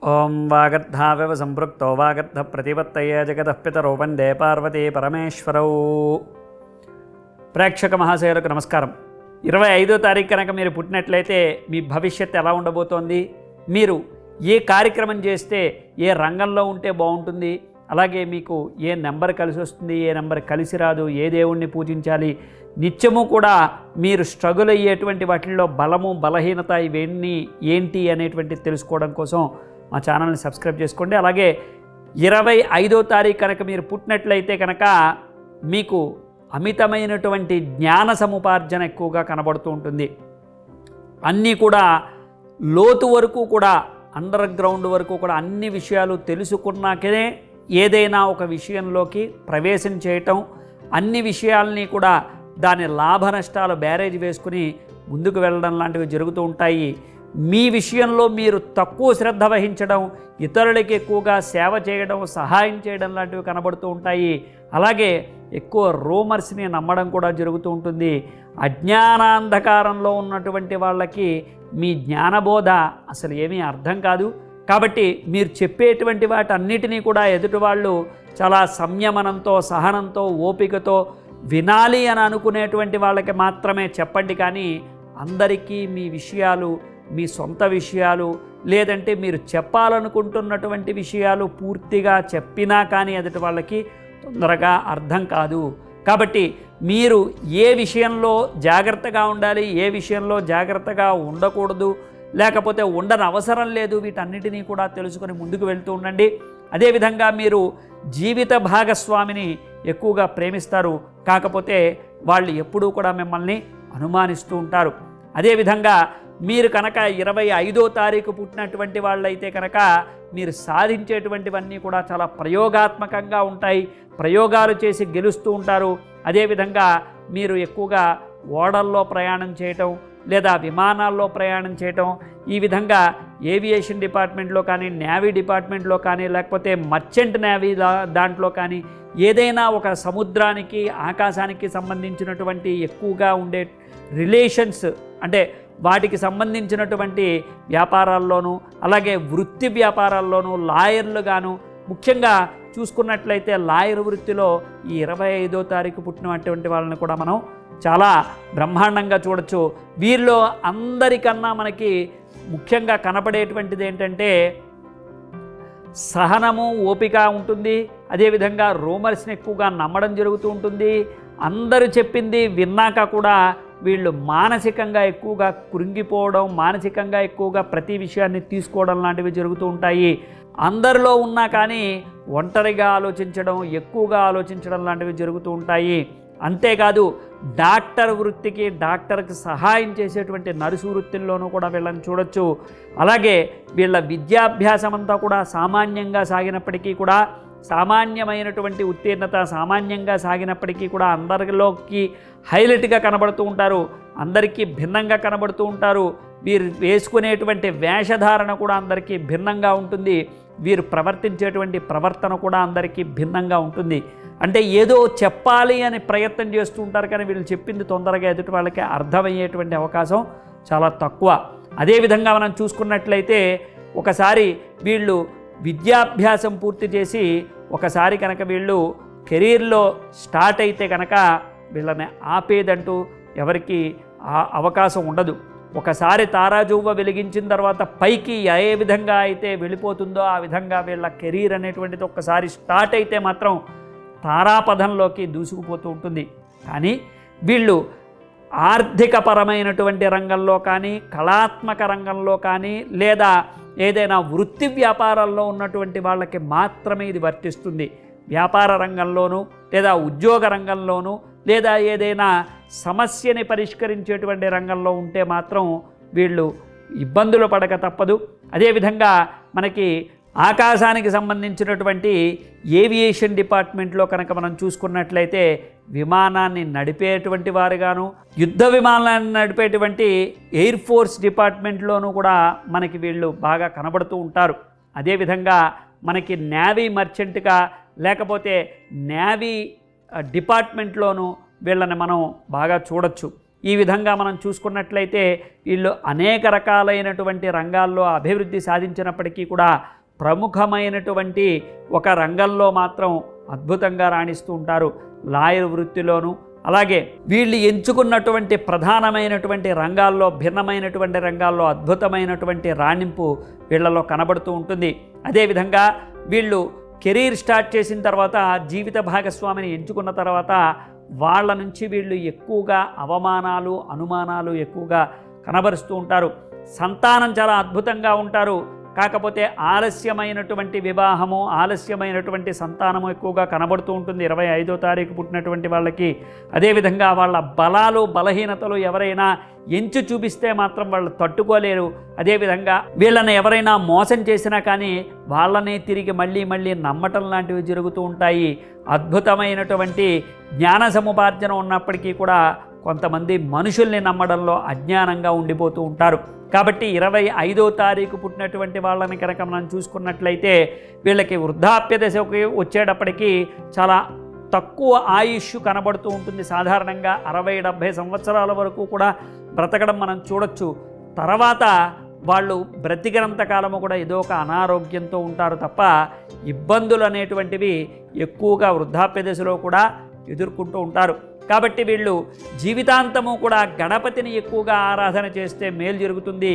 ఓం వాగర్ధావివ సంపృక్తో వాగర్ధ ప్రతిపత్తయే జగతః పితరౌ వందే పార్వతీ పరమేశ్వరౌ. ప్రేక్షక మహాశయులకు నమస్కారం. 25వ తారీఖు కనుక మీరు పుట్టినట్లయితే మీ భవిష్యత్తు ఎలా ఉండబోతోంది, మీరు ఏ కార్యక్రమం చేస్తే ఏ రంగంలో ఉంటే బాగుంటుంది, అలాగే మీకు ఏ నెంబర్ కలిసి వస్తుంది, ఏ నెంబర్ కలిసి రాదు, ఏ దేవుణ్ణి పూజించాలి, నిత్యము కూడా మీరు స్ట్రగుల్ అయ్యేటువంటి వాటిల్లో బలము బలహీనత ఇవన్నీ ఏంటి అనేటువంటి తెలుసుకోవడం కోసం మా ఛానల్ని సబ్స్క్రైబ్ చేసుకోండి. అలాగే 25వ తారీఖు కనుక మీరు పుట్టినట్లయితే కనుక మీకు అమితమైనటువంటి జ్ఞాన సముపార్జన ఎక్కువగా కనబడుతూ ఉంటుంది. అన్నీ కూడా లోతు వరకు కూడా అండర్ గ్రౌండ్ వరకు కూడా అన్ని విషయాలు తెలుసుకున్నాకనే ఏదైనా ఒక విషయంలోకి ప్రవేశం చేయటం, అన్ని విషయాల్ని కూడా దాని లాభ నష్టాలు బ్యారేజ్ వేసుకుని ముందుకు వెళ్ళడం లాంటివి జరుగుతూ ఉంటాయి. మీ విషయంలో మీరు తక్కువ శ్రద్ధ వహించడం, ఇతరులకి ఎక్కువగా సేవ చేయడం, సహాయం చేయడం లాంటివి కనబడుతూ ఉంటాయి. అలాగే ఎక్కువ రూమర్స్ని నమ్మడం కూడా జరుగుతూ ఉంటుంది. అజ్ఞానాంధకారంలో ఉన్నటువంటి వాళ్ళకి మీ జ్ఞానబోధ అసలు ఏమీ అర్థం కాదు. కాబట్టి మీరు చెప్పేటువంటి వాటన్నిటినీ కూడా ఎదుటి వాళ్ళు చాలా సంయమనంతో, సహనంతో, ఓపికతో వినాలి అని అనుకునేటువంటి వాళ్ళకి మాత్రమే చెప్పండి. కానీ అందరికీ మీ విషయాలు, మీ సొంత విషయాలు, లేదంటే మీరు చెప్పాలనుకుంటున్నటువంటి విషయాలు పూర్తిగా చెప్పినా కానీ ఎదుటి వాళ్ళకి తొందరగా అర్థం కాదు. కాబట్టి మీరు ఏ విషయంలో జాగ్రత్తగా ఉండాలి, ఏ విషయంలో జాగ్రత్తగా ఉండకూడదు, లేకపోతే ఉండని అవసరం లేదు, వీటన్నిటినీ కూడా తెలుసుకొని ముందుకు వెళ్తూ ఉండండి. అదేవిధంగా మీరు జీవిత భాగస్వామిని ఎక్కువగా ప్రేమిస్తారు, కాకపోతే వాళ్ళు ఎప్పుడూ కూడా మిమ్మల్ని అనుమానిస్తూ ఉంటారు. అదేవిధంగా మీరు కనుక 25వ తారీఖు పుట్టినటువంటి వాళ్ళైతే కనుక మీరు సాధించేటువంటివన్నీ కూడా చాలా ప్రయోగాత్మకంగా ఉంటాయి. ప్రయోగాలు చేసి గెలుస్తూ ఉంటారు. అదేవిధంగా మీరు ఎక్కువగా ఓడల్లో ప్రయాణం చేయటం, లేదా విమానాల్లో ప్రయాణం చేయటం, ఈ విధంగా ఏవియేషన్ డిపార్ట్మెంట్లో కానీ, నేవీ డిపార్ట్మెంట్లో కానీ, లేకపోతే మర్చెంట్ నేవీ దాంట్లో కానీ, ఏదైనా ఒక సముద్రానికి ఆకాశానికి సంబంధించినటువంటి ఎక్కువగా ఉండే రిలేషన్స్, అంటే వాటికి సంబంధించినటువంటి వ్యాపారాల్లోనూ, అలాగే వృత్తి వ్యాపారాల్లోనూ, లాయర్లుగాను, ముఖ్యంగా చూసుకున్నట్లయితే లాయర్ వృత్తిలో ఈ 25వ తారీఖు పుట్టినటువంటి వాళ్ళని కూడా మనం చాలా బ్రహ్మాండంగా చూడొచ్చు. వీరిలో అందరికన్నా మనకి ముఖ్యంగా కనపడేటువంటిది ఏంటంటే సహనము, ఓపిక ఉంటుంది. అదేవిధంగా రూమర్స్ని ఎక్కువగా నమ్మడం జరుగుతూ ఉంటుంది. అందరూ చెప్పింది విన్నాక కూడా వీళ్ళు మానసికంగా ఎక్కువగా కృంగిపోవడం, మానసికంగా ఎక్కువగా ప్రతి విషయాన్ని తీసుకోవడం లాంటివి జరుగుతూ ఉంటాయి. అందరిలో ఉన్నా కానీ ఒంటరిగా ఆలోచించడం, ఎక్కువగా ఆలోచించడం లాంటివి జరుగుతూ ఉంటాయి. అంతేకాదు డాక్టర్ వృత్తికి, డాక్టర్కి సహాయం చేసేటువంటి నర్సు వృత్తుల్లోనూ కూడా వీళ్ళని చూడొచ్చు. అలాగే వీళ్ళ విద్యాభ్యాసం అంతా కూడా సామాన్యంగా సాగినప్పటికీ కూడా, సామాన్యమైనటువంటి ఉత్తీర్ణత సామాన్యంగా సాగినప్పటికీ కూడా అందరిలోకి హైలైట్గా కనబడుతూ ఉంటారు, అందరికీ భిన్నంగా కనబడుతూ ఉంటారు. వీరు వేసుకునేటువంటి వేషధారణ కూడా అందరికీ భిన్నంగా ఉంటుంది. వీరు ప్రవర్తించేటువంటి ప్రవర్తన కూడా అందరికీ భిన్నంగా ఉంటుంది. అంటే ఏదో చెప్పాలి అని ప్రయత్నం చేస్తూ ఉంటారు, కానీ వీళ్ళు చెప్పింది తొందరగా ఎదుటి వాళ్ళకి అర్థమయ్యేటువంటి అవకాశం చాలా తక్కువ. అదేవిధంగా మనం చూసుకున్నట్లయితే ఒకసారి వీళ్ళు విద్యాభ్యాసం పూర్తి చేసి ఒకసారి కనుక వీళ్ళు కెరీర్లో స్టార్ట్ అయితే కనుక వీళ్ళని ఆపేదంటూ ఎవరికి అవకాశం ఉండదు. ఒకసారి తారాజువ్వ వెలిగించిన తర్వాత పైకి ఏ విధంగా అయితే వెళ్ళిపోతుందో ఆ విధంగా వీళ్ళ కెరీర్ అనేటువంటిది ఒక్కసారి స్టార్ట్ అయితే మాత్రం తారాపథంలోకి దూసుకుపోతూ ఉంటుంది. కానీ వీళ్ళు ఆర్థికపరమైనటువంటి రంగంలో కానీ, కళాత్మక రంగంలో కానీ, లేదా ఏదైనా వృత్తి వ్యాపారాల్లో ఉన్నటువంటి వాళ్ళకి మాత్రమే ఇది వర్తిస్తుంది. వ్యాపార రంగంలోనూ, లేదా ఉద్యోగ రంగంలోనూ, లేదా ఏదైనా సమస్యని పరిష్కరించేటువంటి రంగంలో ఉంటే మాత్రం వీళ్ళు ఇబ్బందులు పడక తప్పదు. అదేవిధంగా మనకి ఆకాశానికి సంబంధించినటువంటి ఏవియేషన్ డిపార్ట్మెంట్లో కనుక మనం చూసుకున్నట్లయితే విమానాన్ని నడిపేటువంటి వారుగాను, యుద్ధ విమానాన్ని నడిపేటువంటి ఎయిర్ ఫోర్స్ డిపార్ట్మెంట్లోనూ కూడా మనకి వీళ్ళు బాగా కనబడుతూ ఉంటారు. అదేవిధంగా మనకి నేవీ మర్చెంట్గా, లేకపోతే నేవీ డిపార్ట్మెంట్లోనూ వీళ్ళని మనం బాగా చూడొచ్చు. ఈ విధంగా మనం చూసుకున్నట్లయితే వీళ్ళు అనేక రకాలైనటువంటి రంగాల్లో అభివృద్ధి సాధించినప్పటికీ కూడా ప్రముఖమైనటువంటి ఒక రంగంలో మాత్రం అద్భుతంగా రాణిస్తూ ఉంటారు. లాయర్ వృత్తిలోనూ, అలాగే వీళ్ళు ఎంచుకున్నటువంటి ప్రధానమైనటువంటి రంగాల్లో, భిన్నమైనటువంటి రంగాల్లో అద్భుతమైనటువంటి రాణింపు వీళ్ళలో కనబడుతూ ఉంటుంది. అదేవిధంగా వీళ్ళు కెరీర్ స్టార్ట్ చేసిన తర్వాత, జీవిత భాగస్వామిని ఎంచుకున్న తర్వాత వాళ్ళ నుంచి వీళ్ళు ఎక్కువగా అవమానాలు, అనుమానాలు ఎక్కువగా కనబరుస్తూ ఉంటారు. సంతానం చాలా అద్భుతంగా ఉంటారు, కాకపోతే ఆలస్యమైనటువంటి వివాహము, ఆలస్యమైనటువంటి సంతానము ఎక్కువగా కనబడుతూ ఉంటుంది 25వ తారీఖు పుట్టినటువంటి వాళ్ళకి. అదేవిధంగా వాళ్ళ బలాలు, బలహీనతలు ఎవరైనా ఎంచి చూపిస్తే మాత్రం వాళ్ళు తట్టుకోలేరు. అదేవిధంగా వీళ్ళని ఎవరైనా మోసం చేసినా కానీ వాళ్ళని తిరిగి మళ్ళీ మళ్ళీ నమ్మటం లాంటివి జరుగుతూ ఉంటాయి. అద్భుతమైనటువంటి జ్ఞాన సముపార్జన ఉన్నప్పటికీ కూడా కొంతమంది మనుషుల్ని నమ్మడంలో అజ్ఞానంగా ఉండిపోతూ ఉంటారు. కాబట్టి 25వ తారీఖు పుట్టినటువంటి వాళ్ళని కనుక మనం చూసుకున్నట్లయితే వీళ్ళకి వృద్ధాప్య దశకి వచ్చేటప్పటికి చాలా తక్కువ ఆయుష్ కనబడుతూ ఉంటుంది. సాధారణంగా 60-70 సంవత్సరాల వరకు కూడా బ్రతకడం మనం చూడొచ్చు. తర్వాత వాళ్ళు బ్రతికినంత కాలము కూడా ఏదో ఒక అనారోగ్యంతో ఉంటారు తప్ప ఇబ్బందులు అనేటువంటివి ఎక్కువగా వృద్ధాప్య దశలో కూడా ఎదుర్కొంటూ ఉంటారు. కాబట్టి వీళ్ళు జీవితాంతము కూడా గణపతిని ఎక్కువగా ఆరాధన చేస్తే మేలు జరుగుతుంది.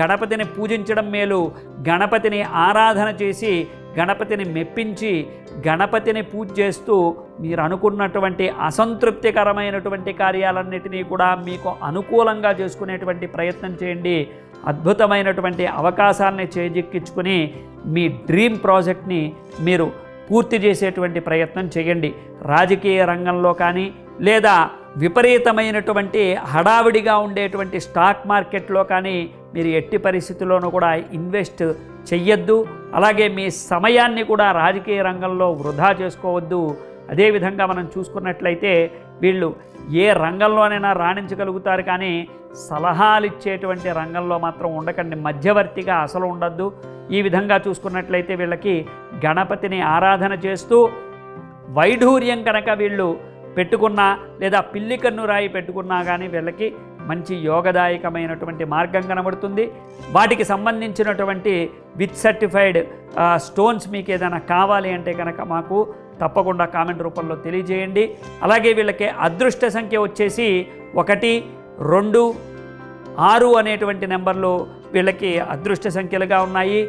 గణపతిని పూజించడం మేలు. గణపతిని ఆరాధన చేసి, గణపతిని మెప్పించి, గణపతిని పూజ చేస్తూ మీరు అనుకున్నటువంటి అసంతృప్తికరమైనటువంటి కార్యాలన్నిటినీ కూడా మీకు అనుకూలంగా చేసుకునేటువంటి ప్రయత్నం చేయండి. అద్భుతమైనటువంటి అవకాశాలని చేజిక్కించుకుని మీ డ్రీమ్ ప్రాజెక్ట్ని మీరు పూర్తి చేసేటువంటి ప్రయత్నం చేయండి. రాజకీయ రంగంలో కానీ, లేదా విపరీతమైనటువంటి హడావిడిగా ఉండేటువంటి స్టాక్ మార్కెట్లో కానీ మీరు ఎట్టి పరిస్థితుల్లోనూ కూడా ఇన్వెస్ట్ చెయ్యొద్దు. అలాగే మీ సమయాన్ని కూడా రాజకీయ రంగంలో వృధా చేసుకోవద్దు. అదేవిధంగా మనం చూసుకున్నట్లయితే వీళ్ళు ఏ రంగంలోనైనా రాణించగలుగుతారు, కానీ సలహాలు ఇచ్చేటువంటి రంగంలో మాత్రం ఉండకండి. మధ్యవర్తిగా అసలు ఉండద్దు. ఈ విధంగా చూసుకున్నట్లయితే వీళ్ళకి గణపతిని ఆరాధన చేస్తూ వైఢూర్యం కనుక వీళ్ళు పెట్టుకున్నా, లేదా పిల్లి కన్ను రాయి పెట్టుకున్నా కానీ వీళ్ళకి మంచి యోగదాయకమైనటువంటి మార్గం కనబడుతుంది. వాటికి సంబంధించినటువంటి విత్ సర్టిఫైడ్ స్టోన్స్ మీకు ఏదైనా కావాలి అంటే కనుక మాకు తప్పకుండా కామెంట్ రూపంలో తెలియజేయండి. అలాగే వీళ్ళకి అదృష్ట సంఖ్య వచ్చేసి 1, 2, 6 అనేటువంటి నెంబర్లు వీళ్ళకి అదృష్ట సంఖ్యలుగా ఉన్నాయి.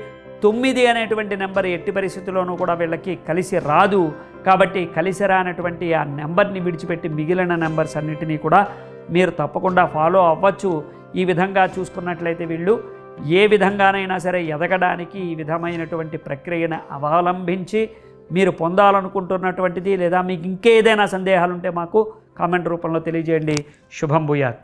9 అనేటువంటి నెంబర్ ఎట్టి పరిస్థితుల్లోనూ కూడా వీళ్ళకి కలిసి రాదు. కాబట్టి కలిసి రానటువంటి ఆ నెంబర్ని విడిచిపెట్టి మిగిలిన నెంబర్స్ అన్నిటినీ కూడా మీరు తప్పకుండా ఫాలో అవ్వచ్చు. ఈ విధంగా చూసుకున్నట్లయితే వీళ్ళు ఏ విధంగానైనా సరే ఎదగడానికి ఈ విధమైనటువంటి ప్రక్రియను అవలంబించి మీరు పొందాలనుకుంటున్నటువంటిది, లేదా మీకు ఇంకేదైనా సందేహాలుంటే మాకు కామెంట్ రూపంలో తెలియజేయండి. శుభం భూయాత్.